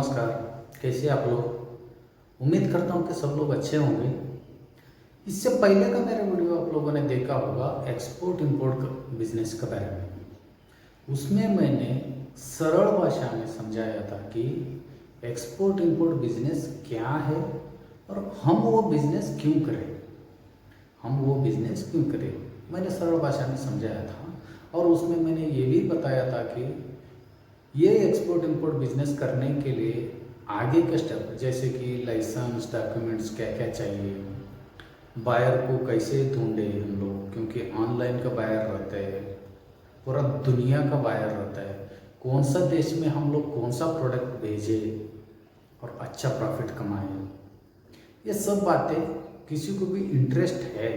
नमस्कार। कैसे आप लोग? उम्मीद करता हूँ कि सब लोग अच्छे होंगे। इससे पहले का मेरा वीडियो आप लोगों ने देखा होगा एक्सपोर्ट इंपोर्ट बिजनेस के बारे में। उसमें मैंने सरल भाषा में समझाया था कि एक्सपोर्ट इंपोर्ट बिजनेस क्या है और हम वो बिजनेस क्यों करें। मैंने सरल भाषा में समझाया था और उसमें मैंने ये भी बताया था कि ये एक्सपोर्ट इंपोर्ट बिजनेस करने के लिए आगे के स्टेप जैसे कि लाइसेंस डॉक्यूमेंट्स क्या क्या चाहिए, बायर को कैसे ढूंढे हम लोग, क्योंकि ऑनलाइन का बायर रहता है, पूरा दुनिया का बायर रहता है, कौन सा देश में हम लोग कौन सा प्रोडक्ट भेजें और अच्छा प्रॉफिट कमाएं। ये सब बातें किसी को भी इंटरेस्ट है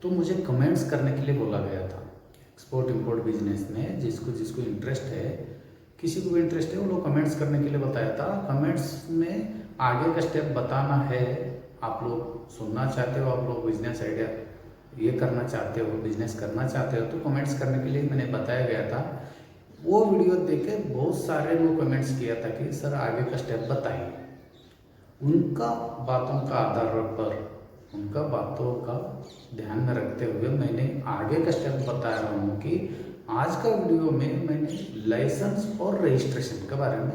तो मुझे कमेंट्स करने के लिए बोला गया था। एक्सपोर्ट इंपोर्ट बिजनेस में जिसको जिसको इंटरेस्ट है, किसी को भी इंटरेस्ट है वो लोग कमेंट्स करने के लिए बताया था। कमेंट्स में आगे का स्टेप बताना है, आप लोग सुनना चाहते हो, आप लोग बिजनेस आइडिया ये करना चाहते हो, बिजनेस करना चाहते हो तो कमेंट्स करने के लिए मैंने बताया गया था। वो वीडियो देख के बहुत सारे लोग कमेंट्स किया था कि सर आगे का स्टेप बताइए। उनका बातों का आधार पर, उनका बातों का ध्यान में रखते हुए मैंने आगे का स्टेप बता रहा हूँ कि आज का वीडियो में मैंने लाइसेंस और रजिस्ट्रेशन के बारे में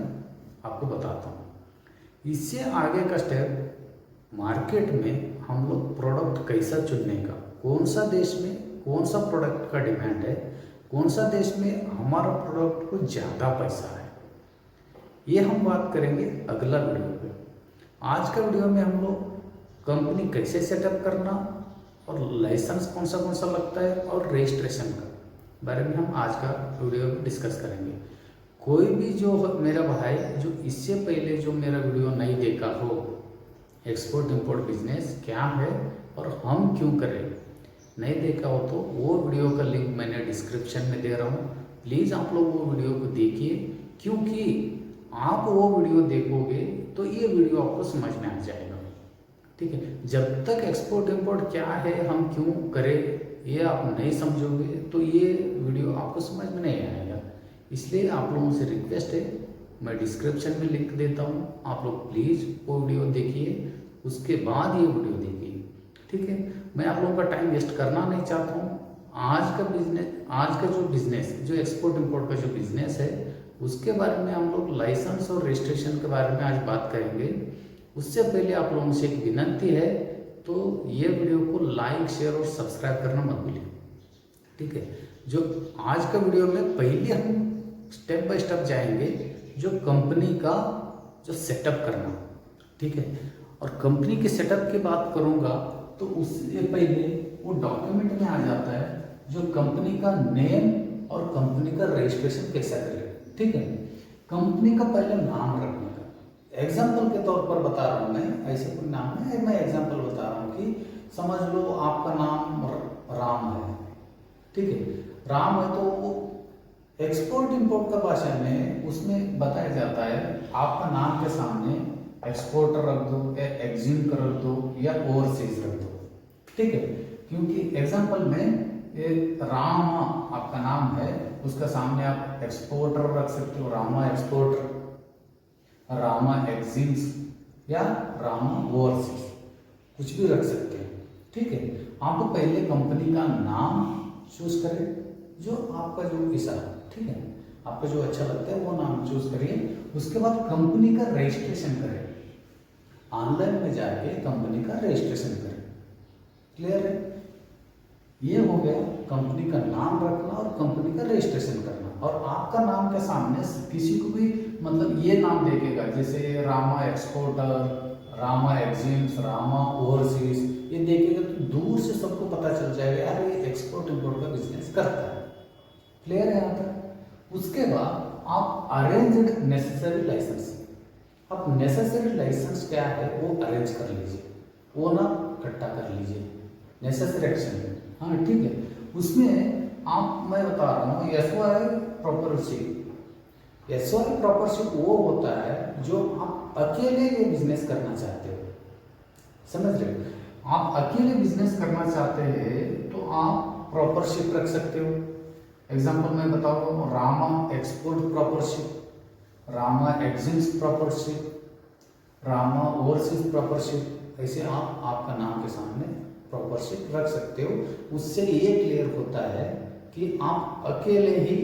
आपको बताता हूँ। इससे आगे का स्टेप मार्केट में हम लोग प्रोडक्ट कैसा चुनने का, कौन सा देश में कौन सा प्रोडक्ट का डिमांड है, कौन सा देश में हमारा प्रोडक्ट को ज़्यादा पैसा है, ये हम बात करेंगे अगला वीडियो पे। आज का वीडियो में हम लोग कंपनी कैसे सेटअप करना और लाइसेंस कौन सा लगता है और रजिस्ट्रेशन का बारे में हम आज का वीडियो में डिस्कस करेंगे। कोई भी जो मेरा भाई जो इससे पहले जो मेरा वीडियो नहीं देखा हो, एक्सपोर्ट इंपोर्ट बिजनेस क्या है और हम क्यों करें, नहीं देखा हो तो वो वीडियो का लिंक मैंने डिस्क्रिप्शन में दे रहा हूँ। प्लीज़ आप लोग वो वीडियो को देखिए, क्योंकि आप वो वीडियो देखोगे तो ये वीडियो आपको समझ में आ जाएगा। ठीक है, जब तक एक्सपोर्ट इंपोर्ट क्या है, हम क्यों करें, ये आप नहीं समझोगे तो ये वीडियो आपको समझ में नहीं आएगा। इसलिए आप लोगों से रिक्वेस्ट है, मैं डिस्क्रिप्शन में लिंक देता हूँ, आप लोग प्लीज़ वो वीडियो देखिए, उसके बाद ये वीडियो देखिए। ठीक है, मैं आप लोगों का टाइम वेस्ट करना नहीं चाहता हूँ। आज का जो बिजनेस जो एक्सपोर्ट इंपोर्ट का जो बिजनेस है उसके बारे में हम लोग लाइसेंस और रजिस्ट्रेशन के बारे में आज बात करेंगे। उससे पहले आप लोगों से एक विनती है, तो ये वीडियो को लाइक शेयर और सब्सक्राइब करना मत भूलिए। ठीक है, जो आज का वीडियो में पहले हम स्टेप बाय स्टेप जाएंगे जो कंपनी का जो सेटअप करना। ठीक है, और कंपनी के सेटअप की बात करूंगा तो उससे पहले वो डॉक्यूमेंट में आ जाता है जो कंपनी का नेम और कंपनी का रजिस्ट्रेशन कैसा करें। ठीक है, कंपनी का पहले नाम रखने का, एग्जाम्पल के तौर पर बता रहा हूँ मैं, ऐसे कोई नाम है, मैं एग्जाम्पल बता रहा हूँ कि समझ लो आपका नाम राम है। ठीक है, राम है तो एक्सपोर्ट इंपोर्ट का भाषा में उसमें बताया जाता है आपका नाम के सामने एक्सपोर्टर रख दो या एक्जिम कर रख दो या ओवरसीज रख दो। ठीक है, क्योंकि एग्जाम्पल में राम आपका नाम है, उसका सामने आप एक्सपोर्टर रख सकते हो, रामा एक्सपोर्टर, रामा एक्सिम्स या रामा ओवरसीज, कुछ भी रख सकते हैं। ठीक है, आप पहले कंपनी का नाम चूज करें जो आपका जो ऐसा है। ठीक है, आपको जो अच्छा लगता है वो नाम चूज करिए। उसके बाद कंपनी का रजिस्ट्रेशन करें, ऑनलाइन में जाके कंपनी का रजिस्ट्रेशन करें। क्लियर है, ये हो गया कंपनी का नाम रखना और कंपनी का रजिस्ट्रेशन करना। और आपका नाम के सामने किसी को भी मतलब ये नाम देखेगा, जैसे रामा एक्सपोर्टर, रामा एक्जिम्स, रामा ओवरसीज, ये देखेगा तो दूर से सबको पता चल जाएगा यार ये एक्सपोर्ट इंपोर्ट का बिजनेस करता है। क्लियर है यहाँ तक? उसके बाद आप अरेंज नेसेसरी लाइसेंस, आप नेसेसरी लाइसेंस क्या है वो अरेंज कर लीजिए, वो ना इकट्ठा कर लीजिए, नेसेसरी एक्शन। हाँ ठीक है, उसमें आप मैं बता रहा हूँ एसओआई प्रॉपरशिप। एसओआई प्रॉपरशिप वो होता है जो आप अकेले ये बिजनेस करना चाहते हो, समझ रहे हो? आप अकेले बिजनेस करना चाहते हैं तो आप प्रॉपरशिप रख सकते हो। एग्जाम्पल मैं बताऊँ, रामा एक्सपोर्ट प्रॉपरशिप, रामा एग्जिम्स प्रॉपर्टशिप, रामा ओवरसीज प्रॉपर्टशिप, ऐसे आप आपका नाम के सामने प्रॉपर्टशिप रख सकते हो। उससे ये क्लियर होता है कि आप अकेले ही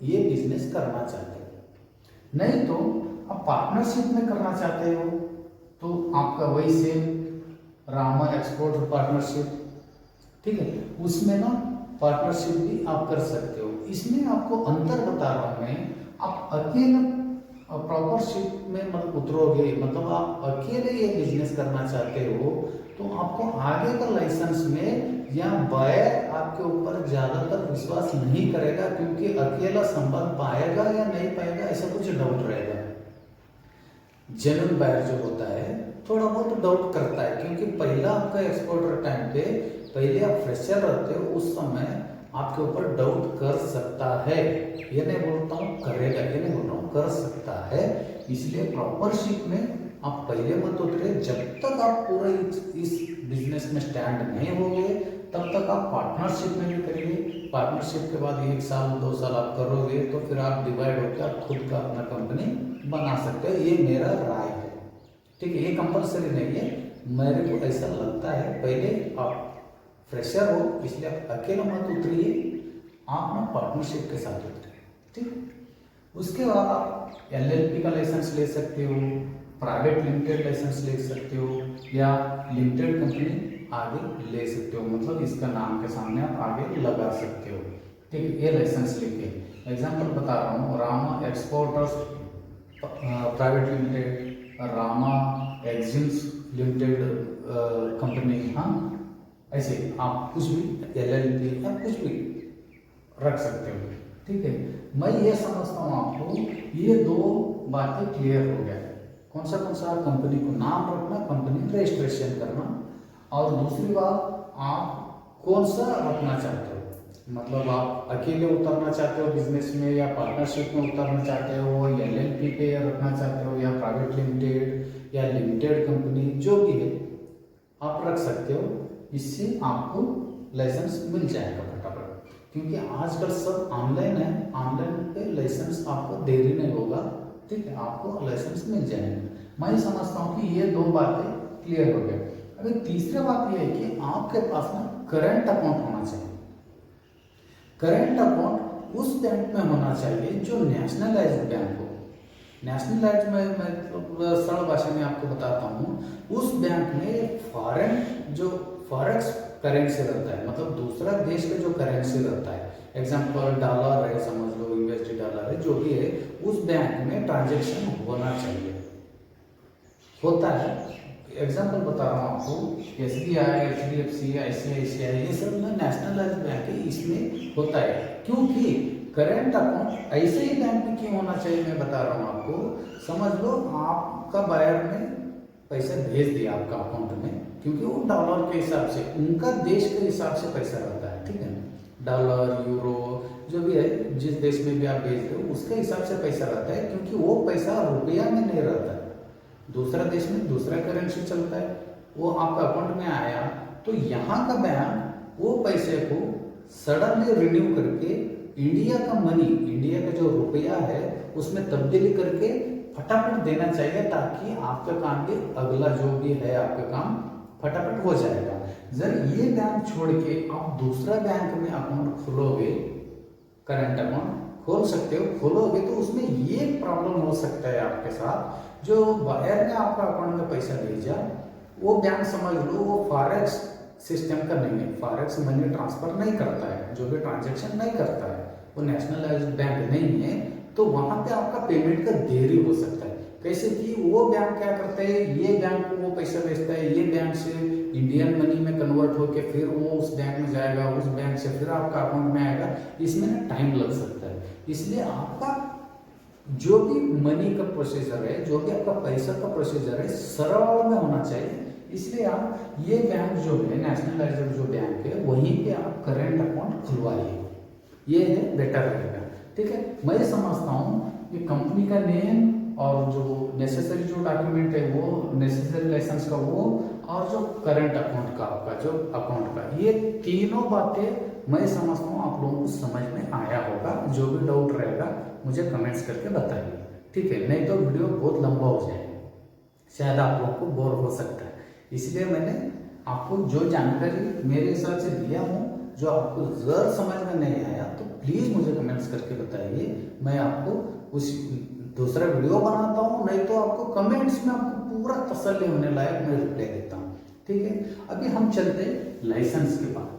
ये बिजनेस करना चाहते हो। नहीं तो आप पार्टनरशिप में करना चाहते हो तो आपका वही सेम रामा एक्सपोर्ट पार्टनरशिप, ठीक है, उसमें ना पार्टनरशिप भी आप कर सकते हो। इसमें आपको अंतर बता रहा हूं मैं। आप अकेले प्रॉपरशिप में मतलब उतरोगे, मतलब आप अकेले ये बिजनेस करना चाहते हो तो आपको आगे का लाइसेंस में या बायर आपके ऊपर ज्यादातर विश्वास नहीं करेगा, क्योंकि अकेला संभाल पाएगा या नहीं पाएगा ऐसा कुछ डाउट रहेगा। जेन्युइन बायर जो होता है थोड़ा बहुत डाउट करता है, क्योंकि पहला आपका एक्सपोर्टर टाइम पे पहले आप फ्रेशर रहते हो, उस समय आपके ऊपर डाउट कर सकता है। ये नहीं बोलता हूँ करेगा, ये नहीं बोल रहा हूँ, कर सकता है। इसलिए प्रॉपरशिप में आप पहले मत उतरे। जब तक आप पूरा इस बिजनेस में स्टैंड नहीं होगे तब तक आप पार्टनरशिप में भी करिए। पार्टनरशिप के बाद 1 साल 2 साल आप करोगे तो फिर आप डिवाइड होकर आप खुद का अपना कंपनी बना सकते हो। ये मेरा राय है, ठीक है, ये कंपलसरी नहीं है, मेरे को ऐसा लगता है। पहले आप फ्रेशर हो इसलिए आप अकेला मत उतरिए, आप ना पार्टनरशिप के साथ उतरिए, ठीक। उसके बाद आप LLP का लाइसेंस ले सकते हो, प्राइवेट लिमिटेड लाइसेंस ले सकते हो, या लिमिटेड कंपनी आगे ले सकते हो, मतलब इसका नाम के सामने आप आगे लगा सकते हो, ठीक है। ये लाइसेंस लेके एग्जाम्पल बता रहा हूँ, Rama exporters private limited, Rama exims limited company, हाँ, ऐसे आप कुछ भी LLP या कुछ भी रख सकते हो, ठीक है। मैं ये समझता हूँ आपको ये 2 बातें क्लियर हो गया। कौन सा कंपनी को नाम रखना, कंपनी रजिस्ट्रेशन करना, और दूसरी बात आप कौन सा रखना चाहते हो, मतलब आप अकेले उतरना चाहते हो बिजनेस में या पार्टनरशिप में उतरना चाहते हो, या LLP पे रखना चाहते हो, या प्राइवेट लिमिटेड या लिमिटेड कंपनी, जो भी है आप रख सकते हो। इससे आपको लाइसेंस मिल जाएगा फटाफट, क्योंकि आजकल सब ऑनलाइन है। ऑनलाइन पे लाइसेंस आपको देरी नहीं होगा, ठीक है, आपको लाइसेंस मिल जाएगा। मैं समझता हूँ कि ये 2 बातें क्लियर हो गए। अभी तीसरी बात ये है कि आपके पास ना करंट अकाउंट होना चाहिए। करंट अकाउंट उस बैंक में होना चाहिए जो नेशनलाइज्ड बैंक हो। नेशनलाइज्ड में मैं सरल भाषा में आपको बताता हूँ, उस बैंक में फॉरेन जो फॉरेक्स करेंसी रहता है, मतलब दूसरा देश का जो करेंसी रहता है, एग्जांपल डॉलर है, समझ लो USD डॉलर है, जो भी है, उस बैंक में ट्रांजैक्शन होना चाहिए, होता है। एग्जांपल बता रहा हूँ आपको, SBI, HDFC, ICICI, ये सब ना नेशनलाइज्ड बैंक है, इसमें होता है। क्योंकि करंट अकाउंट ऐसे ही बैंक में क्यों होना चाहिए मैं बता रहा हूँ आपको। समझ लो आपका बायर ने पैसा भेज दिया आपका अकाउंट में, क्योंकि वो डॉलर के हिसाब से, उनका देश के हिसाब से पैसा रहता है, ठीक है, डॉलर, यूरो, जो भी है, जिस देश में भी आप भेज रहे हो उसके हिसाब से पैसा रहता है, क्योंकि वो पैसा रुपया में नहीं रहता है, दूसरा देश में दूसरा करेंसी चलता है। वो आपका अकाउंट में आया तो यहाँ का बैंक वो पैसे को सडनली रिन्यू करके इंडिया का मनी, इंडिया का जो रुपया है उसमें तब्दीली करके फटाफट देना चाहिए, ताकि आपका काम भी, अगला जो भी है आपका काम फटाफट हो जाएगा। जब ये बैंक छोड़ के आप दूसरा बैंक में अकाउंट खोलोगे, करंट अकाउंट खोल सकते हो, खोलोगे तो उसमें ये प्रॉब्लम हो सकता है आपके साथ, जो बायर ने आपका अकाउंट में पैसा भेजा वो बैंक समझ लो वो फॉरेक्स सिस्टम का नहीं है, फॉरेक्स मनी ट्रांसफर नहीं करता है, जो भी ट्रांजैक्शन नहीं करता है, वो नेशनलाइज्ड बैंक नहीं है, तो वहां पे आपका पेमेंट का देरी हो सकता है। कैसे कि वो बैंक क्या करता है, ये बैंक को वो पैसा भेजता है, ये बैंक से इंडियन मनी में कन्वर्ट होकर फिर वो उस बैंक में जाएगा, उस बैंक से फिर आपका अकाउंट में आएगा, इसमें ना टाइम लग सकता है। इसलिए आपका जो भी मनी का प्रोसीजर है, जो भी आपका पैसा का प्रोसीजर है, सरल में होना चाहिए। इसलिए आप ये बैंक जो है नेशनलाइज्ड जो बैंक है वहीं पे आप करंट अकाउंट खुलवाइए, ये है बेटर रहेगा, ठीक है। मैं समझता हूँ कि कंपनी का नेम और जो नेसेसरी जो डॉक्यूमेंट है वो, नेसेसरी लाइसेंस का वो, और जो करंट अकाउंट का आपका जो अकाउंट का, ये तीनों बातें मैं समझता हूँ आप लोगों को समझ में आया होगा। जो भी डाउट रहेगा मुझे कमेंट्स करके बताइए। ठीक है, नहीं तो वीडियो बहुत लंबा हो जाएगा, शायद आप लोगों को बोर हो सकता है। इसलिए मैंने आपको जो जानकारी मेरे हिसाब से दिया हूँ, जो आपको जरूर समझ में नहीं आया तो प्लीज़ मुझे कमेंट्स करके बताइए, मैं आपको उस दूसरा वीडियो बनाता हूँ, नहीं तो आपको कमेंट्स में आपको पूरा तसल्ली होने लायक मैं रिप्लाई देता हूँ। ठीक है, अभी हम चलते हैं लाइसेंस के बाद,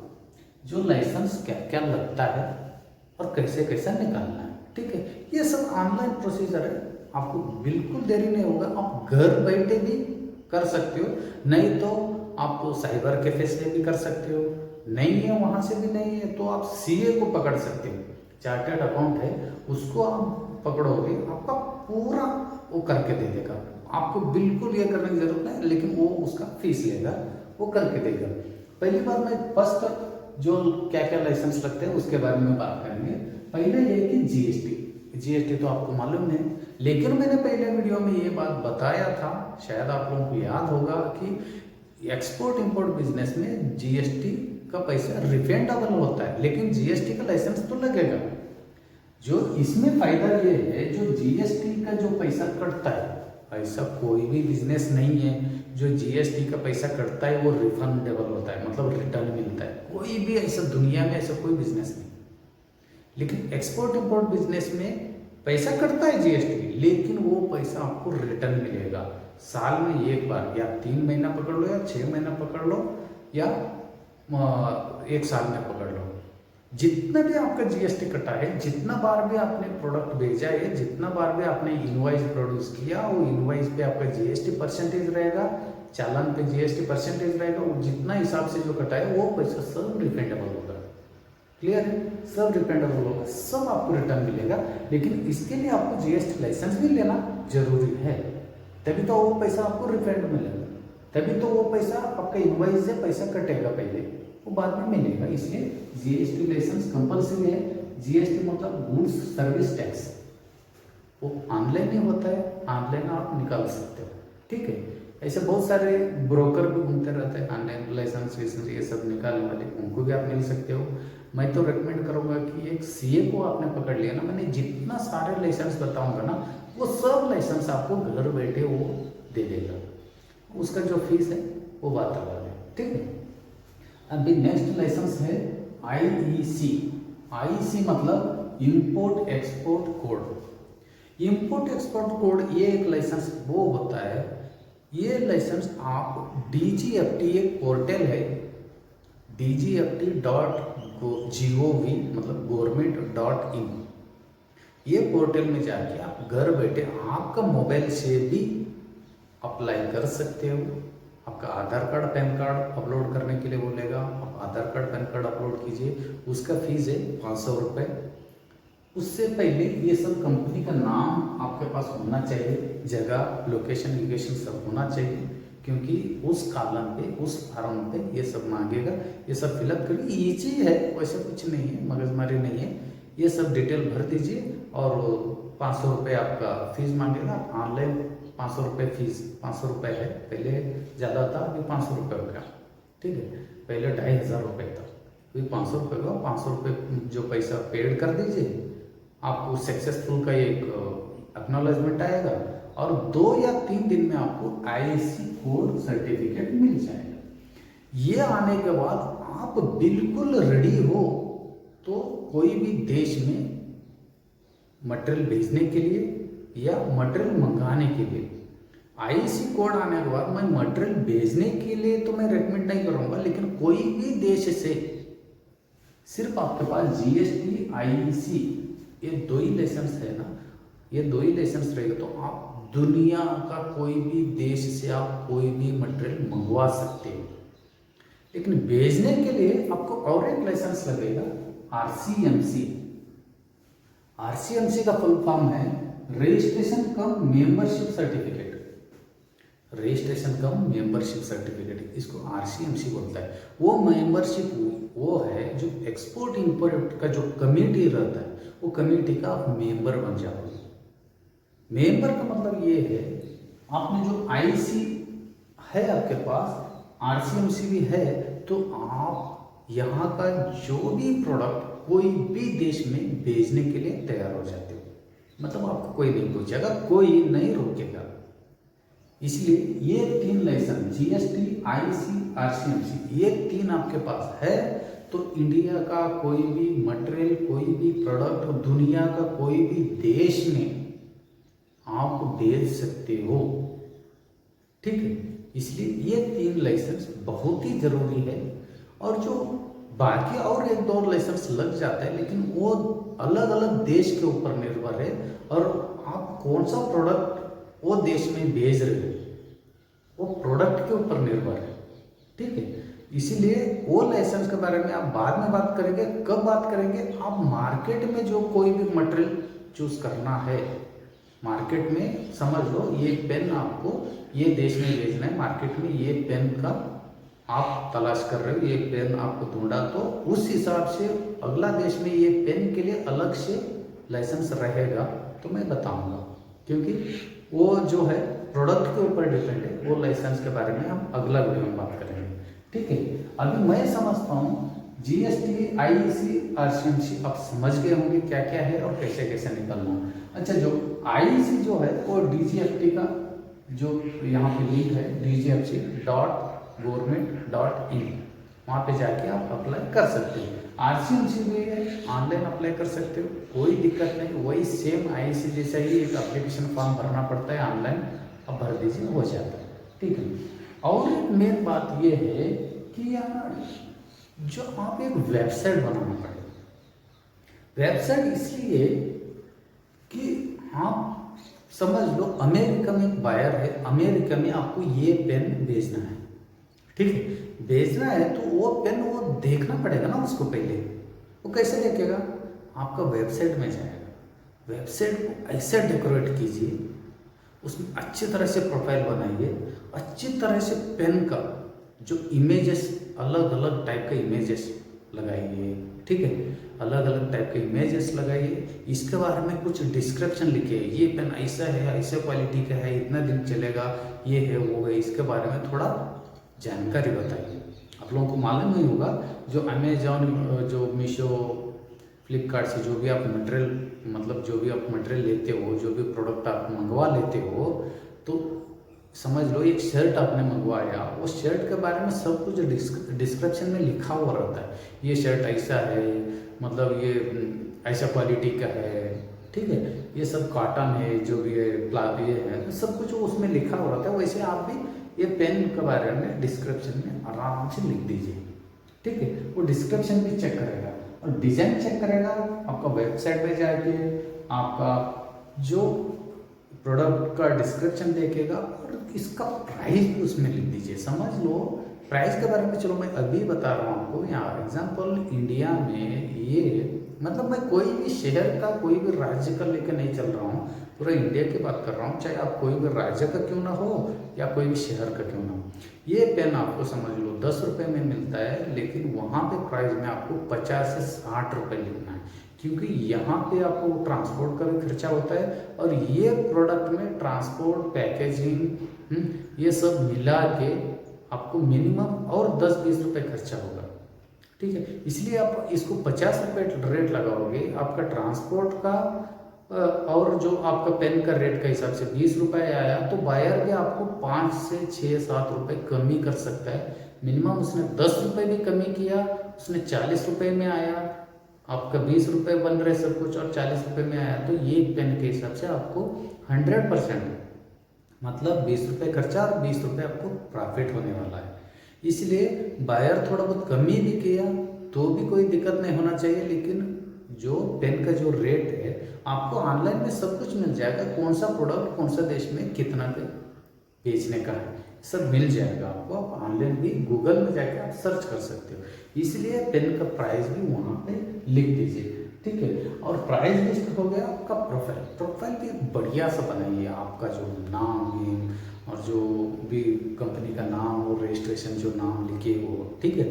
जो लाइसेंस क्या क्या लगता है और कैसे कैसे निकालना है। ठीक है, ये सब ऑनलाइन प्रोसीजर है, आपको बिल्कुल देरी नहीं होगा, आप घर बैठे भी कर सकते हो, नहीं तो आप साइबर कैफे से भी कर सकते हो, नहीं है वहाँ से भी नहीं है तो आप सीए को पकड़ सकते हो, चार्टर्ड अकाउंट है उसको आप पकड़ोगे, आपका पूरा वो करके दे देगा, आपको बिल्कुल ये करने की जरूरत नहीं, लेकिन वो उसका फीस लेगा, वो करके देगा। पहली बार मैं फर्स्ट जो क्या क्या लाइसेंस लगते हैं उसके बारे में बात करेंगे। पहले ये कि जीएसटी तो आपको मालूम है, लेकिन मैंने पहले वीडियो में ये बात बताया था, शायद आप लोगों को याद होगा कि एक्सपोर्ट इंपोर्ट बिजनेस में जीएसटी का पैसा रिफंडेबल होता है, लेकिन जीएसटी का लाइसेंस तो लगेगा। जो इसमें फायदा ये है, जो जीएसटी का जो पैसा कटता है, ऐसा कोई भी बिजनेस नहीं है जो जीएसटी का पैसा कटता है वो रिफंडेबल होता है, मतलब रिटर्न मिलता है, कोई भी ऐसा दुनिया में ऐसा कोई बिजनेस नहीं। लेकिन एक्सपोर्ट इंपोर्ट बिजनेस में पैसा कटता है जीएसटी, लेकिन वो पैसा आपको रिटर्न मिलेगा साल में एक बार, या 3 महीना पकड़ लो, या 6 महीना पकड़ लो, या 1 साल में पकड़ लो। जितना भी आपका जीएसटी कटा है, जितना बार भी आपने प्रोडक्ट भेजा है, जितना बार भी आपने इनवॉइस प्रोड्यूस किया, वो इनवॉइस पे आपका जीएसटी परसेंटेज रहेगा, चालान पे जीएसटी परसेंटेज रहेगा, वो जितना हिसाब से जो कटा है वो पैसा सब रिफंडेबल होगा। क्लियर है, सब रिफंडेबल होगा, सब आपको रिटर्न मिलेगा, लेकिन इसके लिए आपको जीएसटी लाइसेंस भी लेना जरूरी है, तभी तो वो पैसा आपको रिफंड मिलेगा, तभी तो वो पैसा आपका इनवॉइस से पैसा कटेगा, पहले वो बाद में मिलेगा। इसलिए जीएसटी लाइसेंस कंपलसरी है। जीएसटी मतलब गुड्स सर्विस टैक्स, वो ऑनलाइन ही होता है, ऑनलाइन आप निकाल सकते हो। ठीक है, ऐसे बहुत सारे ब्रोकर भी घूमते रहते हैं, ऑनलाइन लाइसेंस ये सब निकालने वाले, उनको भी आप मिल सकते हो। मैं तो रेकमेंड करूँगा कि एक सीए को आपने पकड़ लिया ना, मैंने जितना सारे लाइसेंस बताऊंगा ना, वो सब लाइसेंस आपको घर बैठे वो दे देगा, उसका जो फीस है वो बात अलग है। ठीक है, अभी नेक्स्ट लाइसेंस है आईईसी। आईईसी मतलब import export code. Import export code ये एक लाइसेंस वो होता है, ये लाइसेंस आप डीजीएफटी एक पोर्टल है, dgft.gov मतलब गवर्नमेंट.in, ये पोर्टल में जाके आप घर बैठे आपका मोबाइल से भी अप्लाई कर सकते हो। आपका आधार कार्ड पैन कार्ड अपलोड करने के लिए बोलेगा, आप आधार कार्ड पैन कार्ड अपलोड कीजिए, उसका फीस है 500 रुपये। उससे पहले ये सब कंपनी का नाम आपके पास होना चाहिए, जगह लोकेशन सब होना चाहिए, क्योंकि उस कॉलम पे उस फॉर्म पे ये सब मांगेगा, ये सब फिलअप करिए, ईजी है, वैसे कुछ नहीं है, मगजमारी नहीं है, ये सब डिटेल भर दीजिए और 500 रुपये आपका फीस मांगेगा। ऑनलाइन 500 रुपये फीस, 500 रुपये है, पहले ज़्यादा था, अभी 500 रुपये हो गया। ठीक है, पहले 2500 रुपये था, अभी 500 रुपये हुआ। 500 रुपये जो पैसा पेड कर दीजिए, आपको सक्सेसफुल का एक एक्नॉलेजमेंट आएगा और 2 या 3 दिन में आपको आईएससी कोड सर्टिफिकेट मिल जाएगा। ये आने के बाद आप बिल्कुल रेडी हो तो कोई भी देश में मटेरियल भेजने के लिए या मटेरियल मंगाने के लिए। आईएससी कोड आने के बाद मैं मटेरियल भेजने के लिए तो मैं रेकमेंड नहीं करूँगा, लेकिन कोई भी देश से सिर्फ आपके पास जीएसटी आईएससी ये 2 ही लाइसेंस है ना, ये 2 ही लाइसेंस रहेगा तो आप दुनिया का कोई भी देश से आप कोई भी मटेरियल मंगवा सकते हो। लेकिन भेजने के लिए आपको और एक लाइसेंस लगेगा, आरसीएमसी। आरसीएमसी का फुल फॉर्म है रजिस्ट्रेशन कम मेंबरशिप सर्टिफिकेट। रजिस्ट्रेशन कम मेंबरशिप सर्टिफिकेट, इसको आरसीएमसी बोलता है। वो मेंबरशिप वो है जो एक्सपोर्ट इंपोर्ट का जो कमेटी रहता है, वो कमेटी का आप मेंबर बन जाओगे। मेंबर का मतलब ये है, आपने जो आईसी है आपके पास, आरसीएमसी भी है, तो आप यहाँ का जो भी प्रोडक्ट कोई भी देश में भेजने के लिए तैयार हो जाते हो। मतलब आपको कोई नहीं पूछेगा, कोई नहीं रोकेगा। इसलिए ये 3 लाइसेंस जीएसटी, आईसी, आरसीएमसी, ये 3 आपके पास है तो इंडिया का कोई भी मटेरियल, कोई भी प्रोडक्ट, दुनिया का कोई भी देश में आप बेच सकते हो। ठीक है, इसलिए ये 3 लाइसेंस बहुत ही जरूरी है। और जो बाकी और 1-2 लाइसेंस लग जाता है, लेकिन वो अलग अलग देश के ऊपर निर्भर है और आप कौन सा प्रोडक्ट वो देश में भेज रहे हो, वो प्रोडक्ट के ऊपर निर्भर है। ठीक है, इसीलिए वो लाइसेंस के बारे में आप बाद में बात करेंगे। कब बात करेंगे? आप मार्केट में जो कोई भी मटेरियल चूज करना है, मार्केट में समझ लो ये पेन आपको ये देश में भेजना है, मार्केट में ये पेन का आप तलाश कर रहे हो, ये पेन आपको ढूंढा, तो उस हिसाब से अगला देश में ये पेन के लिए अलग से लाइसेंस रहेगा तो मैं बताऊंगा, क्योंकि वो जो है प्रोडक्ट के ऊपर डिपेंड है। वो लाइसेंस के बारे में हम अगला वीडियो में बात करेंगे। ठीक है, अभी मैं समझता हूँ जीएसटी, आईसी, आरसीएमसी आप समझ गए होंगे क्या क्या है और कैसे कैसे निकलना। अच्छा, जो आईसी जो है वो डीजीएफटी का जो यहाँ पे लिंक है dgfc.government.in, वहाँ पे जाके आप अप्लाई कर सकते हो। आरसीएमसी भी है, ऑनलाइन अप्लाई कर सकते हो, कोई दिक्कत नहीं। वही सेम आईसी जैसा ही एक एप्लीकेशन फॉर्म भरना पड़ता है, ऑनलाइन आप भर दीजिए, हो जाता है। ठीक है, और एक मेन बात ये है कि यार जो आप एक वेबसाइट बनाना पड़ेगा। वेबसाइट इसलिए कि आप समझ लो अमेरिका में एक बायर है, अमेरिका में आपको ये पेन भेजना है। ठीक है, भेजना है तो वो पेन वो देखना पड़ेगा ना उसको पहले। वो कैसे देखेगा? आपका वेबसाइट में जाएगा, वेबसाइट को ऐसे डेकोरेट कीजिए, उसमें अच्छी तरह से प्रोफाइल बनाइए, अच्छी तरह से पेन का जो इमेजेस, अलग अलग टाइप के इमेजेस लगाइए। ठीक है, अलग अलग टाइप के इमेजेस लगाइए, इसके बारे में कुछ डिस्क्रिप्शन लिखिए, ये पेन ऐसा है, ऐसे क्वालिटी का है, इतना दिन चलेगा, ये है वो है, इसके बारे में थोड़ा जानकारी बताइए। आप लोगों को मालूम नहीं होगा, जो अमेजॉन, जो मीशो, फ्लिपकार्ट से जो भी आप मटेरियल, मतलब जो भी आप मटेरियल लेते हो, जो भी प्रोडक्ट आप मंगवा लेते हो, तो समझ लो एक शर्ट आपने मंगवाया, वो शर्ट के बारे में सब कुछ डिस्क्रिप्शन में लिखा हुआ रहता है। ये शर्ट ऐसा है, मतलब ये ऐसा क्वालिटी का है। ठीक है, ये सब कॉटन है, जो भी है ये है, सब कुछ उसमें लिखा हुआ रहता है। वैसे आप भी ये पेन के बारे में डिस्क्रिप्शन में आराम से लिख दीजिए। ठीक है, वो डिस्क्रिप्शन भी चेक करेगा और डिजाइन चेक करेगा। आपका वेबसाइट पे जाके आपका जो प्रोडक्ट का डिस्क्रिप्शन देखेगा और इसका प्राइस भी उसमें लिख दीजिए। समझ लो प्राइस के बारे में, चलो मैं अभी बता रहा हूँ आपको। यहाँ एग्जांपल इंडिया में ये, मतलब मैं कोई भी शहर का, कोई भी राज्य का लेकर नहीं चल रहा हूँ, पूरा इंडिया की बात कर रहा हूँ। चाहे आप कोई भी राज्य का क्यों ना हो या कोई भी शहर का क्यों ना हो, ये पेन आपको समझ लो 10 रुपये में मिलता है, लेकिन वहाँ पे प्राइस में आपको 50 से 60 रुपये लिखना है, क्योंकि यहाँ पे आपको ट्रांसपोर्ट का भी खर्चा होता है और ये प्रोडक्ट में ट्रांसपोर्ट, पैकेजिंग, ये सब मिला के आपको मिनिमम और 10-20 रुपये खर्चा होगा। ठीक है, इसलिए आप इसको 50 रुपये रेट लगाओगे, आपका ट्रांसपोर्ट का और जो आपका पेन का रेट का हिसाब से 20 रुपये आया, तो बायर भी आपको 5 से 6-7 रुपये कमी कर सकता है। मिनिमम उसने 10 रुपये भी कमी किया, उसने 40 रुपये में आया, आपका 20 रुपये बन रहे सब कुछ और 40 रुपये में आया, तो ये पेन के हिसाब से आपको 100%, मतलब 20 रुपये खर्चा और 20 रुपये आपको प्रॉफिट होने वाला है। इसलिए बायर थोड़ा बहुत कमी भी किया तो भी कोई दिक्कत नहीं होना चाहिए, लेकिन जो पेन का जो रेट है आपको ऑनलाइन में सब कुछ मिल जाएगा। कौन सा प्रोडक्ट कौन सा देश में कितना पे बेचने का है, सब मिल जाएगा आपको। आप ऑनलाइन भी गूगल में जाकर आप सर्च कर सकते हो, इसलिए पेन का प्राइस भी वहाँ पे लिख दीजिए। ठीक है, और प्राइस लिस्ट हो गया आपका। प्रोफाइल, प्रोफाइल भी बढ़िया सा बनाइए, आपका जो नाम और जो भी कंपनी का नाम और रजिस्ट्रेशन जो नाम लिखे हो, ठीक है,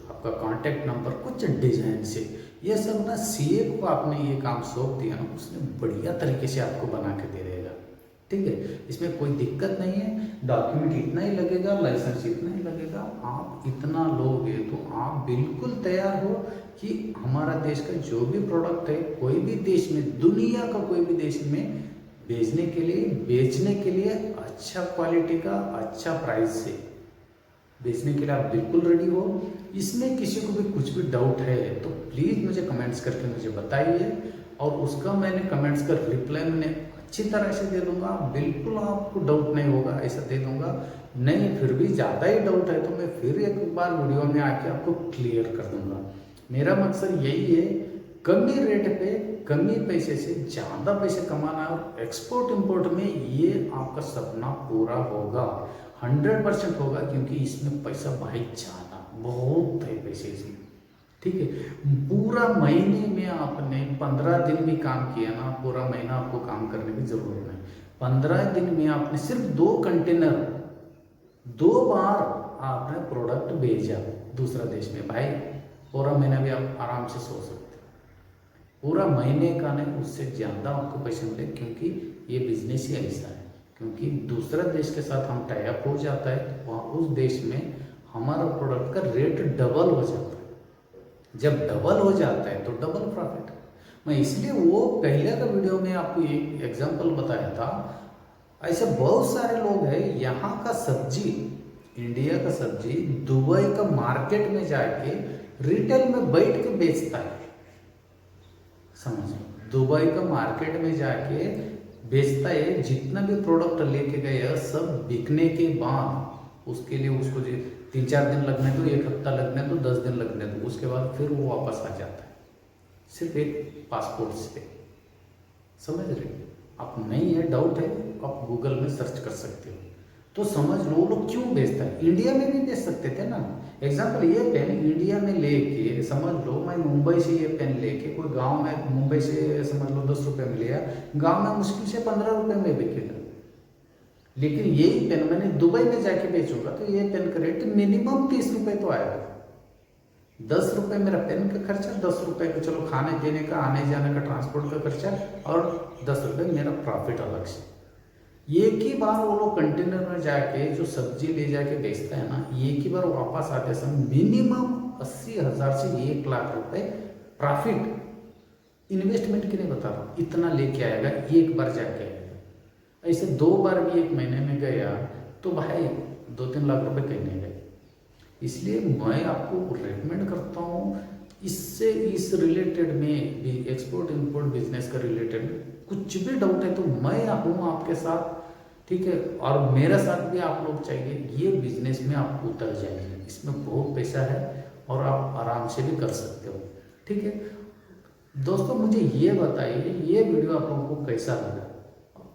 आपका कांटेक्ट नंबर, कुछ डिजाइन से, ये सब ना सीए को आपने ये काम सौंप दिया ना, उसने बढ़िया तरीके से आपको बना के दे देगा। ठीक है, इसमें कोई दिक्कत नहीं है। डॉक्यूमेंट इतना ही लगेगा, लाइसेंस इतना ही लगेगा। आप इतना लोगे तो आप बिल्कुल तैयार हो कि हमारा देश का जो भी प्रोडक्ट है कोई भी देश में, दुनिया का कोई भी देश में भेजने के लिए, बेचने के लिए अच्छा क्वालिटी का, अच्छा प्राइस से बेचने के लिए आप बिल्कुल रेडी हो। इसमें किसी को भी कुछ भी डाउट है तो प्लीज़ मुझे कमेंट्स करके मुझे बताइए, और उसका मैंने कमेंट्स का रिप्लाई मैंने अच्छी तरह से दे दूंगा। बिल्कुल आपको डाउट नहीं होगा, ऐसा दे दूंगा। नहीं फिर भी ज़्यादा ही डाउट है तो मैं फिर एक बार वीडियो में आके आपको क्लियर कर दूंगा। मेरा मकसद यही है, कमी रेट पे कमी पैसे से ज़्यादा पैसे कमाना, और एक्सपोर्ट इंपोर्ट में ये आपका सपना पूरा होगा, 100% होगा, क्योंकि इसमें पैसा भाई ज़्यादा बहुत है पैसे इसमें। ठीक है, पूरा महीने में आपने 15 दिन भी काम किया ना, पूरा महीना आपको काम करने की जरूरत नहीं। 15 दिन में आपने सिर्फ 2 कंटेनर 2 बार आपने प्रोडक्ट भेजा दूसरा देश में, भाई पूरा महीना भी आप आराम से सो सकते हो। पूरा महीने का नहीं, उससे ज़्यादा आपको पैसे मिले, क्योंकि ये बिजनेस ही ऐसा है। क्योंकि दूसरा देश के साथ हम टाई अप हो जाता है तो वहाँ उस देश में हमारा प्रोडक्ट का रेट डबल हो जाता है। जब डबल हो जाता है तो डबल प्रॉफिट। मैं इसलिए वो पहले का वीडियो में आपको एक एग्जांपल बताया था। ऐसे बहुत सारे लोग हैं, यहाँ का सब्जी, इंडिया का सब्जी दुबई का मार्केट में जाके रिटेल में बैठ के बेचता है। समझो, दुबई का मार्केट में जाके बेचता है। जितना भी प्रोडक्ट लेके गया सब बिकने के बाद उसके लिए उसको 3-4 दिन लगने दो, 1 हफ्ता लगने दो, 10 दिन लगने दो, उसके बाद फिर वो वापस आ जाता है सिर्फ एक पासपोर्ट से। समझ रहे? आप नहीं है, डाउट है, आप गूगल में सर्च कर सकते हो। तो समझ लो वो लोग क्यों बेचता है। इंडिया में भी बेच सकते थे ना। एग्जाम्पल, ये पेन इंडिया में लेके, समझ लो मैं मुंबई से ये पेन लेके कोई गांव में, मुंबई से समझ लो 10 रुपये में लिया, गांव में मुश्किल से 15 रुपये में बिकेगा। लेकिन यही पेन मैंने दुबई में जाके बेचूंगा तो ये पेन का रेट मिनिमम 30 रुपये तो आएगा। 10 रुपये मेरा पेन का खर्चा, 10 रुपये का चलो खाने पीने का, आने जाने का ट्रांसपोर्ट का खर्चा, और 10 रुपये मेरा प्रॉफिट अलग से। एक ही बार वो लोग कंटेनर में जाके जो सब्जी ले जाके बेचता है ना, एक ही बार वापस आते समय मिनिमम 80,000 से 1 लाख रुपए प्रॉफिट। इन्वेस्टमेंट की नहीं बता रहा हूँ, इतना लेके आएगा एक बार जाके आएगा। ऐसे 2 बार भी 1 महीने में गया तो भाई 2-3 लाख रुपए कहीं नहीं गए। इसलिए मैं आपको रेकमेंड करता हूँ, इससे इस रिलेटेड में भी, एक्सपोर्ट इंपोर्ट बिजनेस का रिलेटेड कुछ भी डाउट है तो मैं हूँ आपके साथ। ठीक है, और मेरे साथ भी आप लोग चाहिए, ये बिजनेस में आप उतर जाएंगे। इसमें बहुत पैसा है और आप आराम से भी कर सकते हो। ठीक है दोस्तों, मुझे ये बताइए ये वीडियो आप लोगों को कैसा लगा।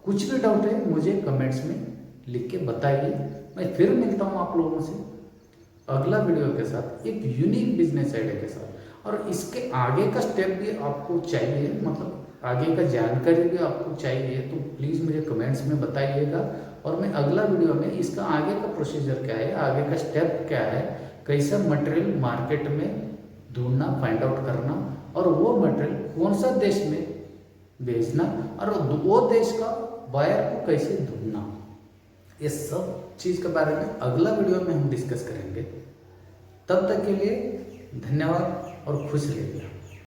कुछ भी डाउट है मुझे कमेंट्स में लिख के बताइए। मैं फिर मिलता हूँ आप लोगों से अगला वीडियो के साथ, एक यूनिक बिजनेस आइडिया के साथ। और इसके आगे का स्टेप भी आपको चाहिए, मतलब आगे का जानकारी भी आपको चाहिए तो प्लीज़ मुझे कमेंट्स में बताइएगा। और मैं अगला वीडियो में इसका आगे का प्रोसीजर क्या है, आगे का स्टेप क्या है, कैसा मटेरियल मार्केट में ढूंढना, फाइंड आउट करना, और वो मटेरियल कौन सा देश में भेजना, और वो देश का बायर को कैसे ढूंढना, ये सब चीज़ के बारे में अगला वीडियो में हम डिस्कस करेंगे। तब तक के लिए धन्यवाद और खुश रहिए।